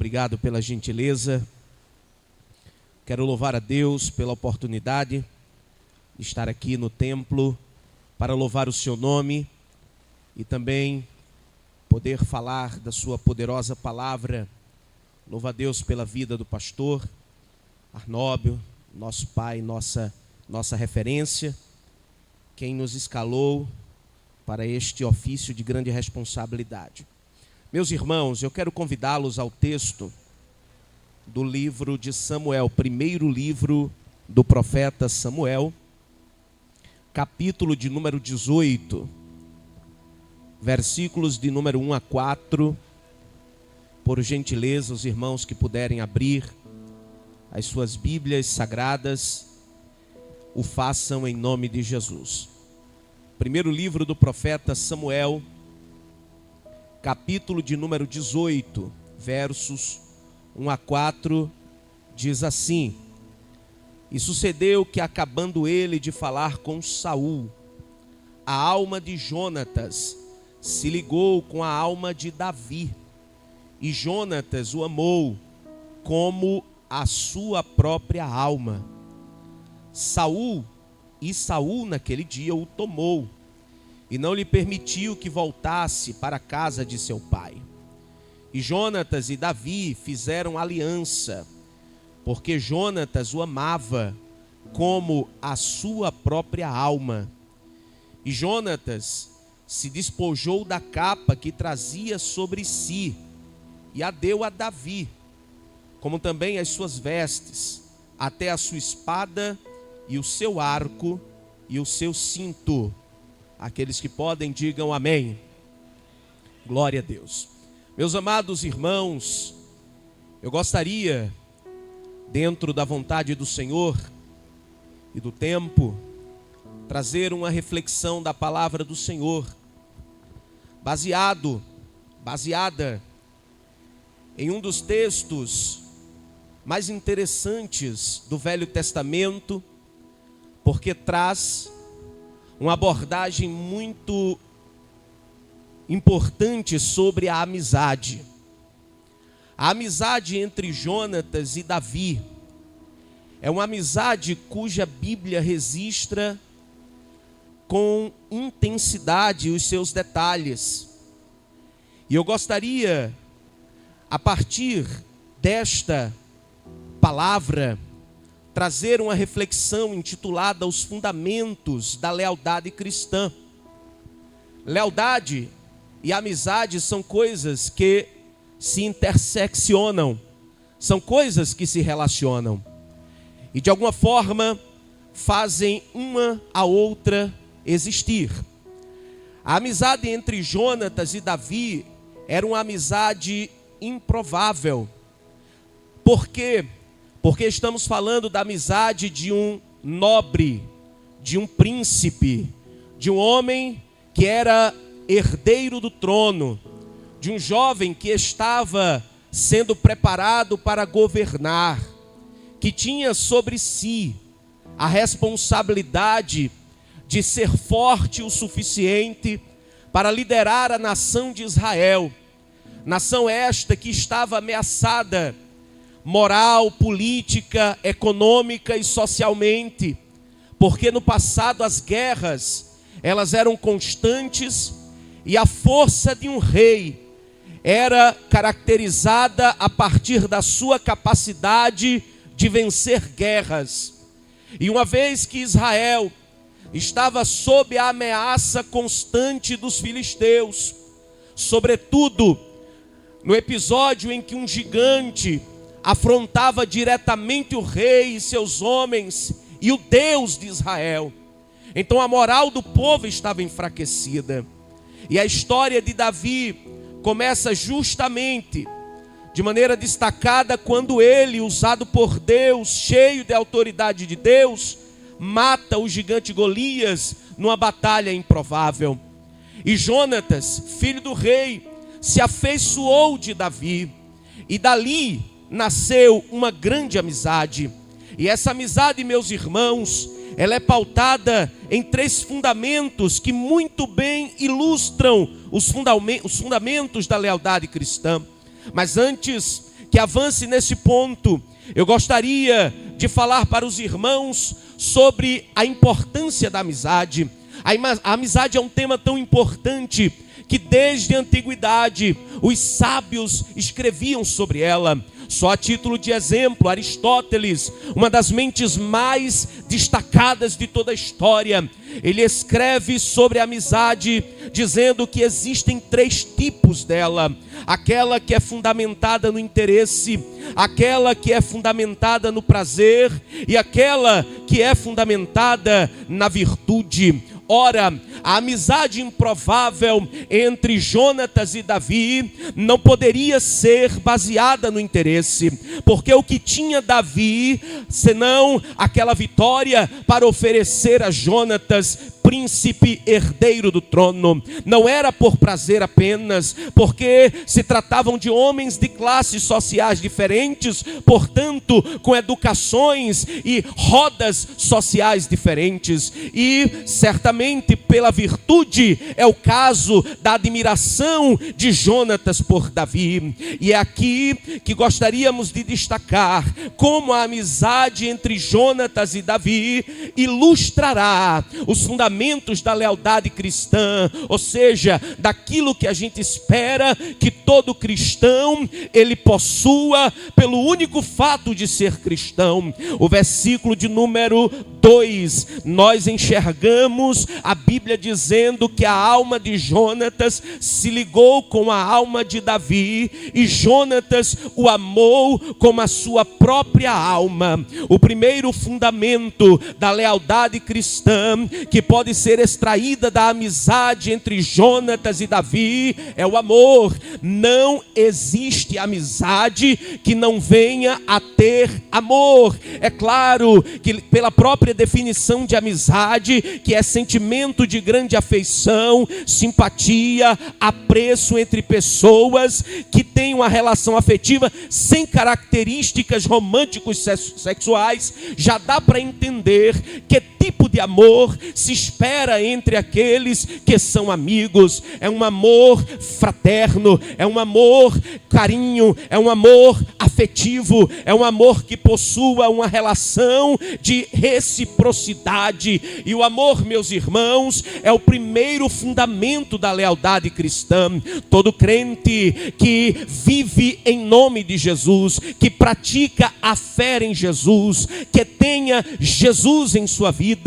obrigado pela gentileza. Quero louvar a Deus pela oportunidade de estar aqui no templo para louvar o seu nome e também poder falar da sua poderosa palavra. Louvo a Deus pela vida do pastor Arnóbio, nosso pai, nossa referência, quem nos escalou para este ofício de grande responsabilidade. Meus irmãos, eu quero convidá-los ao texto do livro de Samuel, primeiro livro do profeta Samuel, capítulo de número 18, versículos de número 1 a 4. Por gentileza, os irmãos que puderem abrir as suas Bíblias sagradas, o façam em nome de Jesus. Primeiro livro do profeta Samuel, capítulo de número 18, versos 1 a 4, diz assim: E sucedeu que, acabando ele de falar com Saul, a alma de Jonatas se ligou com a alma de Davi, e Jonatas o amou como a sua própria alma. Saul naquele dia o tomou e não lhe permitiu que voltasse para a casa de seu pai. E Jonatas e Davi fizeram aliança, porque Jonatas o amava como a sua própria alma. E Jonatas se despojou da capa que trazia sobre si e a deu a Davi, como também as suas vestes, até a sua espada e o seu arco e o seu cinto. Aqueles que podem, digam amém. Glória a Deus. Meus amados irmãos, eu gostaria, dentro da vontade do Senhor e do tempo, trazer uma reflexão da palavra do Senhor, baseada em um dos textos mais interessantes do Velho Testamento, porque traz uma abordagem muito importante sobre a amizade. A amizade entre Jonatas e Davi é uma amizade cuja Bíblia registra com intensidade os seus detalhes. E eu gostaria, a partir desta palavra, trazer uma reflexão intitulada Os Fundamentos da Lealdade Cristã. Lealdade e amizade são coisas que se interseccionam, são coisas que se relacionam e de alguma forma fazem uma a outra existir. A amizade entre Jonatas e Davi era uma amizade improvável. Por quê? Porque estamos falando da amizade de um nobre, de um príncipe, de um homem que era herdeiro do trono, de um jovem que estava sendo preparado para governar, que tinha sobre si a responsabilidade de ser forte o suficiente para liderar a nação de Israel. Nação esta que estava ameaçada moral, política, econômica e socialmente, porque no passado as guerras, elas eram constantes e a força de um rei era caracterizada a partir da sua capacidade de vencer guerras. E uma vez que Israel estava sob a ameaça constante dos filisteus, sobretudo no episódio em que um gigante afrontava diretamente o rei e seus homens e o Deus de Israel, então a moral do povo estava enfraquecida. E a história de Davi começa justamente de maneira destacada quando ele, usado por Deus, cheio de autoridade de Deus, mata o gigante Golias numa batalha improvável. E Jonatas, filho do rei, se afeiçoou de Davi, e dali nasceu uma grande amizade. E essa amizade, meus irmãos, ela é pautada em 3 fundamentos que muito bem ilustram os fundamentos da lealdade cristã. Mas antes que avance nesse ponto, eu gostaria de falar para os irmãos sobre a importância da amizade. A amizade é um tema tão importante que desde a antiguidade os sábios escreviam sobre ela. Só a título de exemplo, Aristóteles, uma das mentes mais destacadas de toda a história, ele escreve sobre a amizade, dizendo que existem 3 tipos dela: aquela que é fundamentada no interesse, aquela que é fundamentada no prazer e aquela que é fundamentada na virtude. Ora, a amizade improvável entre Jonatas e Davi não poderia ser baseada no interesse, porque o que tinha Davi, senão aquela vitória para oferecer a Jonatas, príncipe herdeiro do trono, não era por prazer apenas, porque se tratavam de homens de classes sociais diferentes, portanto, com educações e rodas sociais diferentes, e certamente pela virtude é o caso da admiração de Jonatas por Davi. E é aqui que gostaríamos de destacar como a amizade entre Jonatas e Davi ilustrará os fundamentos da lealdade cristã, ou seja, daquilo que a gente espera que todo cristão ele possua pelo único fato de ser cristão. O versículo de número 2, nós enxergamos a Bíblia dizendo que a alma de Jonatas se ligou com a alma de Davi e Jonatas o amou como a sua própria alma. O primeiro fundamento da lealdade cristã que pode ser extraída da amizade entre Jonatas e Davi é o amor. Não existe amizade que não venha a ter amor. É claro que pela própria definição de amizade, que é sentimento de grande afeição, simpatia, apreço entre pessoas que têm uma relação afetiva sem características românticos sexuais, já dá para entender que tipo de amor se espera entre aqueles que são amigos. É um amor fraterno, é um amor carinho, é um amor afetivo, é um amor que possua uma relação de reciprocidade. E o amor, meus irmãos, é o primeiro fundamento da lealdade cristã. Todo crente que vive em nome de Jesus, que pratica a fé em Jesus, que tenha Jesus em sua vida,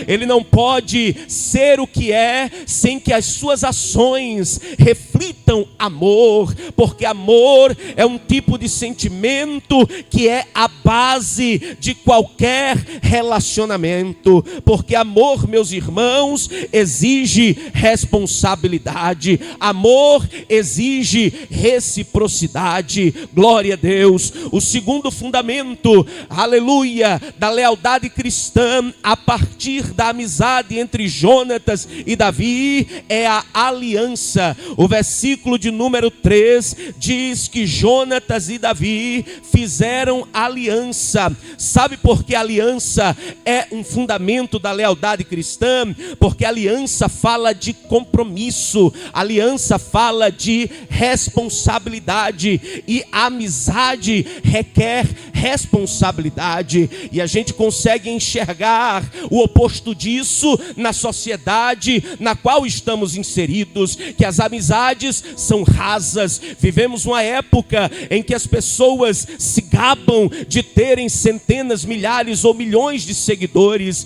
ele não pode ser o que é sem que as suas ações reflitam amor, porque amor é um tipo de sentimento que é a base de qualquer relacionamento, porque amor, meus irmãos, exige responsabilidade, amor exige reciprocidade. Glória a Deus. O segundo fundamento, aleluia, da lealdade cristã a partir da amizade entre Jonatas e Davi é a aliança. O versículo de número 3 diz que Jonatas e Davi fizeram aliança. Sabe por que aliança é um fundamento da lealdade cristã? Porque aliança fala de compromisso, aliança fala de responsabilidade, e a amizade requer responsabilidade, e a gente consegue enxergar o oposto disso na sociedade na qual estamos inseridos, que as amizades são rasas. Vivemos uma época em que as pessoas se gabam de terem centenas, milhares ou milhões de seguidores,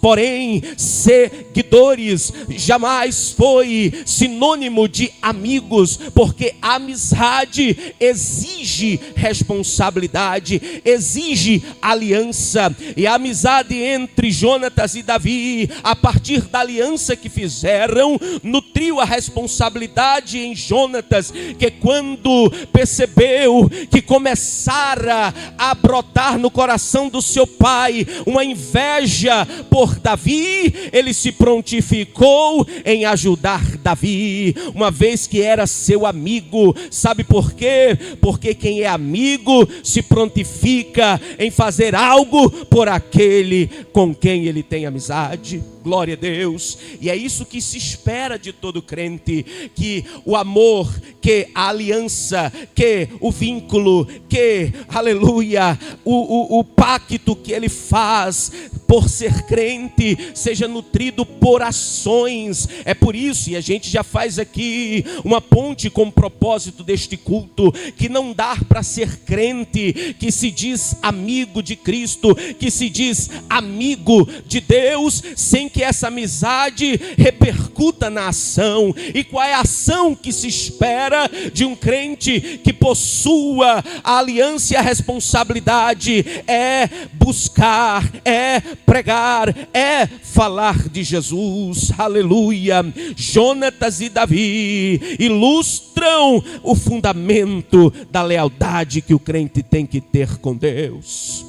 porém seguidores jamais foi sinônimo de amigos, porque a amizade exige responsabilidade, exige aliança. E a amizade entre Jonatas e Davi, a partir da aliança que fizeram, nutriu a responsabilidade em Jonatas, que quando percebeu que começara a brotar no coração do seu pai uma inveja por Davi, ele se prontificou em ajudar Davi, uma vez que era seu amigo. Sabe por quê? Porque quem é amigo se prontifica em fazer algo por aquele com quem ele tem amizade. Glória a Deus. E é isso que se espera de todo crente, que o amor, que a aliança, que o vínculo, que, aleluia, o pacto que ele faz por ser crente, seja nutrido por ações. É por isso, e a gente já faz aqui uma ponte com o propósito deste culto, que não dá para ser crente, que se diz amigo de Cristo, que se diz amigo de Deus, sem que essa amizade repercuta na ação. E qual é a ação que se espera de um crente que possua a aliança e a responsabilidade? É buscar, é pregar, é falar de Jesus. Aleluia. Jonatas e Davi ilustram o fundamento da lealdade que o crente tem que ter com Deus.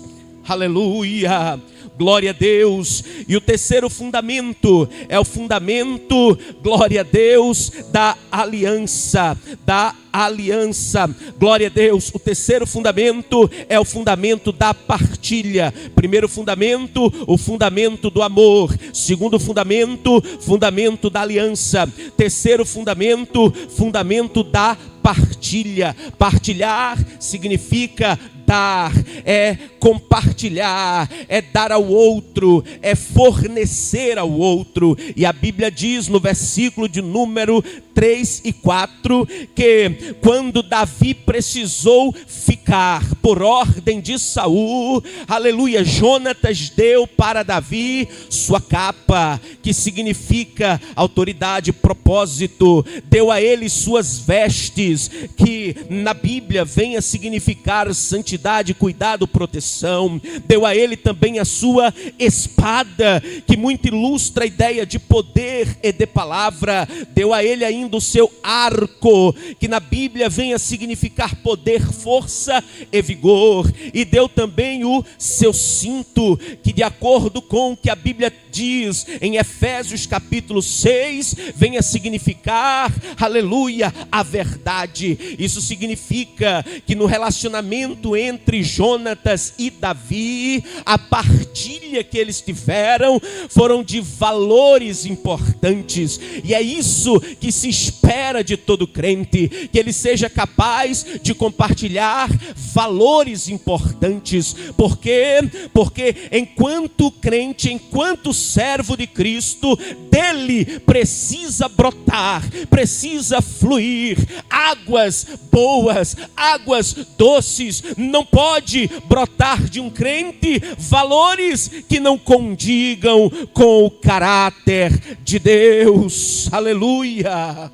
Aleluia. Glória a Deus. E o terceiro fundamento é o fundamento, glória a Deus, da aliança. Da aliança. Glória a Deus. O terceiro fundamento é o fundamento da partilha. Primeiro fundamento, o fundamento do amor. Segundo fundamento, fundamento da aliança. Terceiro fundamento, fundamento da partilha. Partilhar significa dar, é compartilhar, é dar ao outro, é fornecer ao outro. E a Bíblia diz no versículo de número 3 e 4 que quando Davi precisou ficar por ordem de Saul, aleluia, Jonatas deu para Davi sua capa, que significa autoridade, propósito. Deu a ele suas vestes, que na Bíblia vem a significar santidade, cuidado, proteção. Deu a ele também a sua espada, que muito ilustra a ideia de poder e de palavra. Deu a ele ainda o seu arco, que na Bíblia vem a significar poder, força e vigor. E deu também o seu cinto, que de acordo com o que a Bíblia diz em Efésios capítulo 6, vem a significar, aleluia, a verdade. Isso significa que no relacionamento entre Jonatas e Davi, a partilha que eles tiveram foram de valores importantes. E é isso que se espera de todo crente, que ele seja capaz de compartilhar valores importantes. Por quê? Porque enquanto crente, enquanto servo de Cristo, dele precisa brotar, precisa fluir águas boas, águas doces. Não pode brotar de um crente valores que não condigam com o caráter de Deus. Aleluia.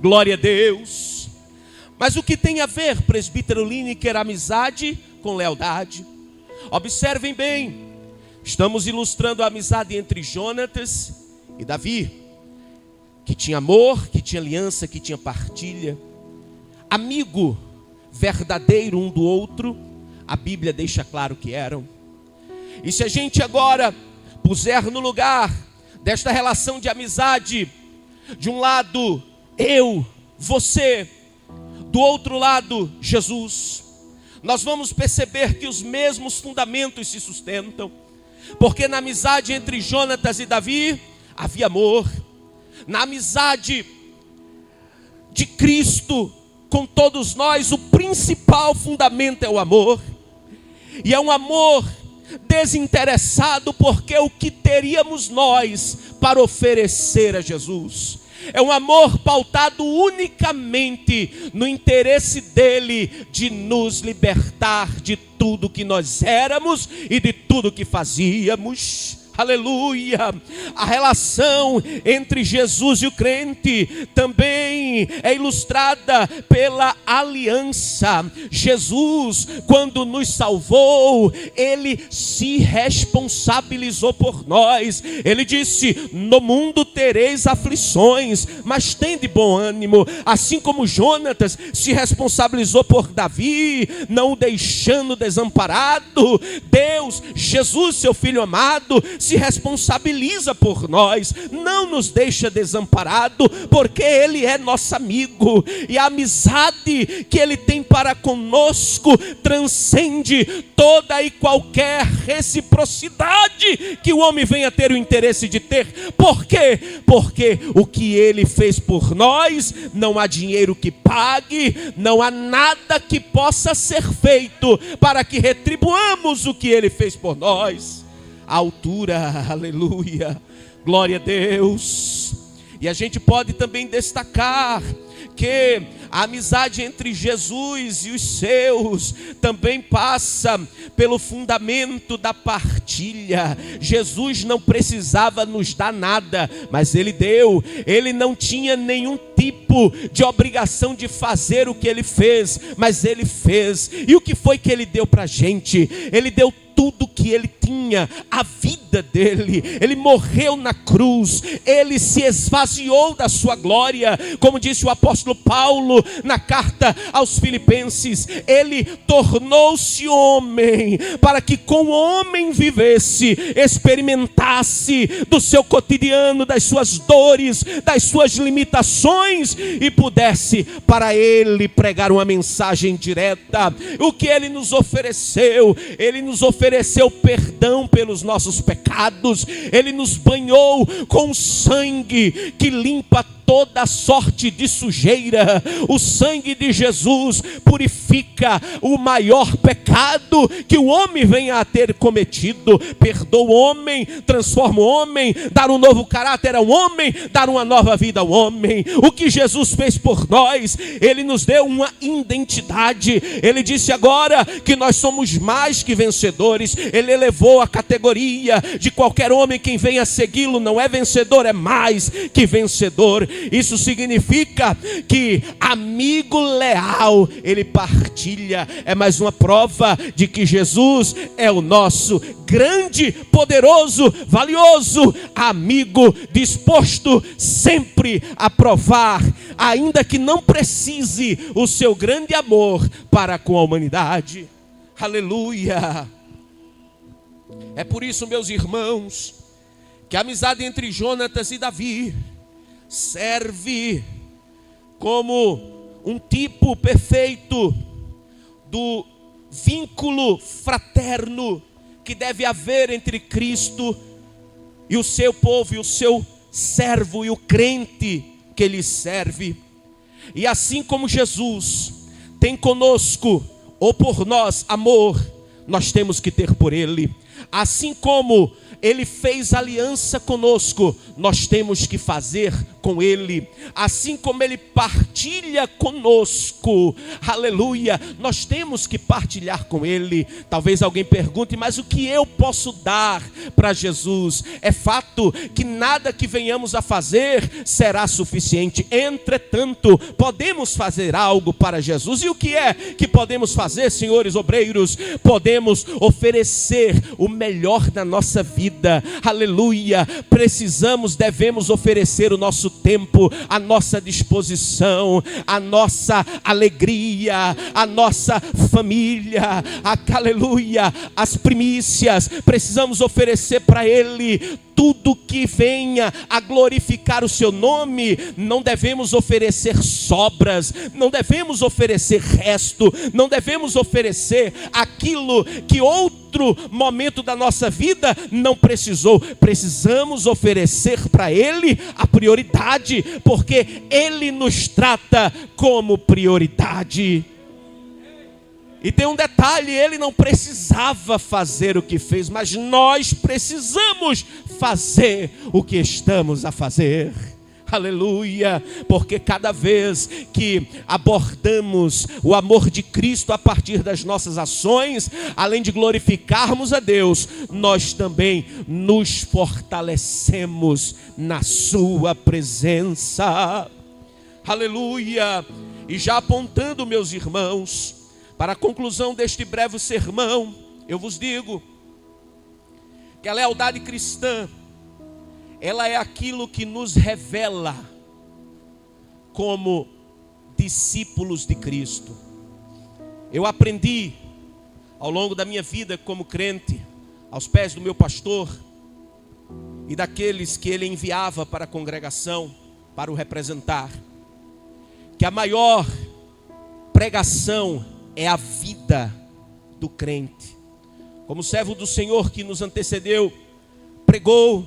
Glória a Deus. Mas o que tem a ver, presbítero Lineker, amizade com lealdade? Observem bem, estamos ilustrando a amizade entre Jonatas e Davi, que tinha amor, que tinha aliança, que tinha partilha. Amigo verdadeiro um do outro, a Bíblia deixa claro que eram. E se a gente agora puser no lugar desta relação de amizade, de um lado eu, você, do outro lado Jesus, nós vamos perceber que os mesmos fundamentos se sustentam. Porque na amizade entre Jonatas e Davi havia amor. Na amizade de Cristo com todos nós, o principal fundamento é o amor. E é um amor desinteressado, porque o que teríamos nós para oferecer a Jesus? É um amor pautado unicamente no interesse dele de nos libertar de tudo que nós éramos e de tudo que fazíamos. Aleluia. A relação entre Jesus e o crente também é ilustrada pela aliança. Jesus, quando nos salvou, ele se responsabilizou por nós. Ele disse: no mundo tereis aflições, mas tende bom ânimo. Assim como Jonatas se responsabilizou por Davi, não o deixando desamparado, Deus, Jesus, seu Filho amado, se responsabiliza por nós, não nos deixa desamparado, porque Ele é nosso nosso amigo, e a amizade que ele tem para conosco transcende toda e qualquer reciprocidade que o homem venha ter o interesse de ter. Por quê? Porque o que ele fez por nós, não há dinheiro que pague, não há nada que possa ser feito para que retribuamos o que ele fez por nós. A altura, aleluia, glória a Deus. E a gente pode também destacar que a amizade entre Jesus e os seus também passa pelo fundamento da partilha. Jesus não precisava nos dar nada, mas ele deu. Ele não tinha nenhum tipo de obrigação de fazer o que ele fez, mas ele fez. E o que foi que ele deu para a gente? Ele deu tudo que ele tinha, a vida dele. Ele morreu na cruz, ele se esvaziou da sua glória, como disse o apóstolo Paulo na carta aos Filipenses. Ele tornou-se homem para que com o homem vivesse, experimentasse do seu cotidiano, das suas dores, das suas limitações, e pudesse para ele pregar uma mensagem direta. O que ele nos ofereceu? Ele nos ofereceu perdão pelos nossos pecados. Ele nos banhou com sangue que limpa toda sorte de sujeira. O sangue de Jesus purifica o maior pecado que o homem venha a ter cometido. Perdoa o homem, transforma o homem, dá um novo caráter ao homem, dá uma nova vida ao homem. O que Jesus fez por nós, ele nos deu uma identidade. Ele disse agora que nós somos mais que vencedores. Ele elevou a categoria de qualquer homem. Quem venha segui-lo não é vencedor, é mais que vencedor. Isso significa que amigo leal, ele partilha. É mais uma prova de que Jesus é o nosso grande, poderoso, valioso amigo, disposto sempre a provar, ainda que não precise, o seu grande amor para com a humanidade. Aleluia! É por isso, meus irmãos, que a amizade entre Jonatas e Davi serve como um tipo perfeito do vínculo fraterno que deve haver entre Cristo e o seu povo, e o seu servo, e o crente que lhe serve. E assim como Jesus tem conosco, ou por nós, amor, nós temos que ter por ele. Assim como ele fez aliança conosco, nós temos que fazer com ele. Assim como ele partilha conosco, aleluia, nós temos que partilhar com ele. Talvez alguém pergunte, mas o que eu posso dar para Jesus? É fato que nada que venhamos a fazer será suficiente. Entretanto, podemos fazer algo para Jesus. E o que é que podemos fazer, senhores obreiros? Podemos oferecer o melhor da nossa vida. Aleluia. Precisamos, devemos oferecer o nosso tempo, a nossa disposição, a nossa alegria, a nossa família, aleluia, as primícias. Precisamos oferecer para ele tudo que venha a glorificar o seu nome. Não devemos oferecer sobras, não devemos oferecer resto, não devemos oferecer aquilo que outro momento da nossa vida não precisou. Precisamos oferecer para ele a prioridade, porque ele nos trata como prioridade. E tem um detalhe, ele não precisava fazer o que fez, mas nós precisamos fazer o que estamos a fazer. Aleluia, porque cada vez que abordamos o amor de Cristo a partir das nossas ações, além de glorificarmos a Deus, nós também nos fortalecemos na sua presença. Aleluia. E já apontando, meus irmãos, para a conclusão deste breve sermão, eu vos digo que a lealdade cristã, ela é aquilo que nos revela como discípulos de Cristo. Eu aprendi ao longo da minha vida como crente, aos pés do meu pastor e daqueles que ele enviava para a congregação, para o representar, que a maior pregação é a vida do crente. Como o servo do Senhor que nos antecedeu pregou,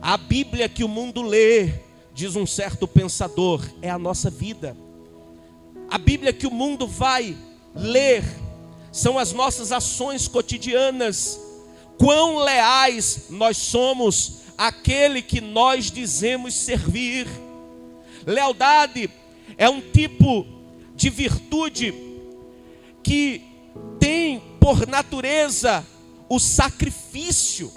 a Bíblia que o mundo lê, diz um certo pensador, é a nossa vida. A Bíblia que o mundo vai ler são as nossas ações cotidianas. Quão leais nós somos àquele que nós dizemos servir. Lealdade é um tipo de virtude que tem por natureza o sacrifício.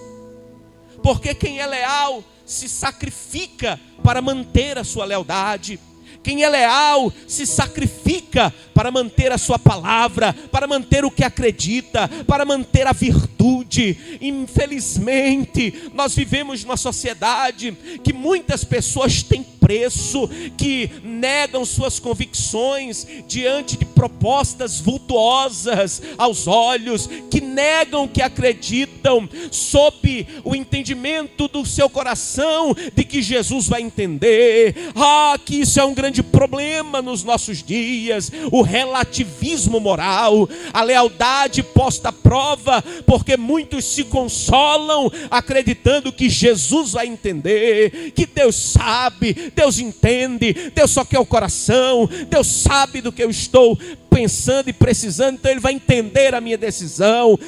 Porque quem é leal se sacrifica para manter a sua lealdade. Quem é leal se sacrifica para manter a sua palavra, para manter o que acredita, para manter a virtude. Infelizmente, nós vivemos numa sociedade que muitas pessoas têm preço, que negam suas convicções diante de propostas vultuosas aos olhos, que negam que acreditam sob o entendimento do seu coração de que Jesus vai entender. Que isso é um grande problema nos nossos dias, o relativismo moral, a lealdade posta à prova, porque muitos se consolam acreditando que Jesus vai entender, que Deus sabe, Deus entende, Deus só quer o coração, Deus sabe do que eu estou pensando e precisando, então Ele vai entender a minha decisão.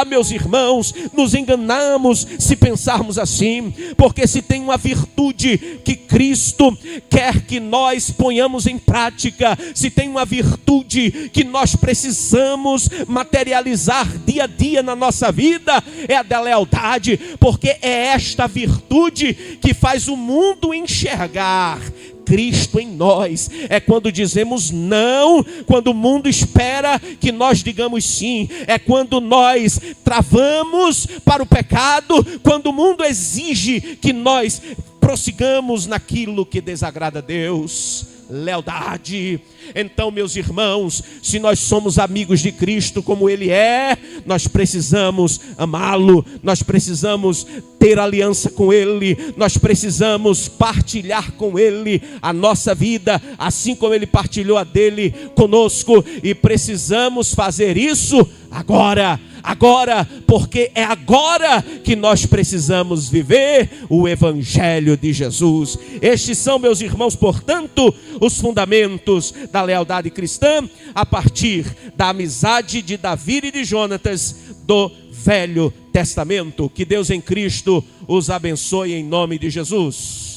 Meus irmãos, nos enganamos se pensarmos assim, porque se tem uma virtude que Cristo quer que nós ponhamos em prática, se tem uma virtude que nós precisamos materializar dia a dia na nossa vida, é a da lealdade, porque é esta virtude que faz o mundo enxergar Cristo em nós. É quando dizemos não, quando o mundo espera que nós digamos sim. É quando nós travamos para o pecado, quando o mundo exige que nós prossigamos naquilo que desagrada a Deus. Lealdade. Então, meus irmãos, se nós somos amigos de Cristo como Ele é, nós precisamos amá-lo, nós precisamos ter aliança com Ele, nós precisamos partilhar com Ele a nossa vida, assim como Ele partilhou a dele conosco, e precisamos fazer isso agora, porque é agora que nós precisamos viver o Evangelho de Jesus. Estes são, meus irmãos, portanto, os fundamentos da lealdade cristã, a partir da amizade de Davi e de Jonatas do Velho Testamento. Que Deus em Cristo os abençoe em nome de Jesus.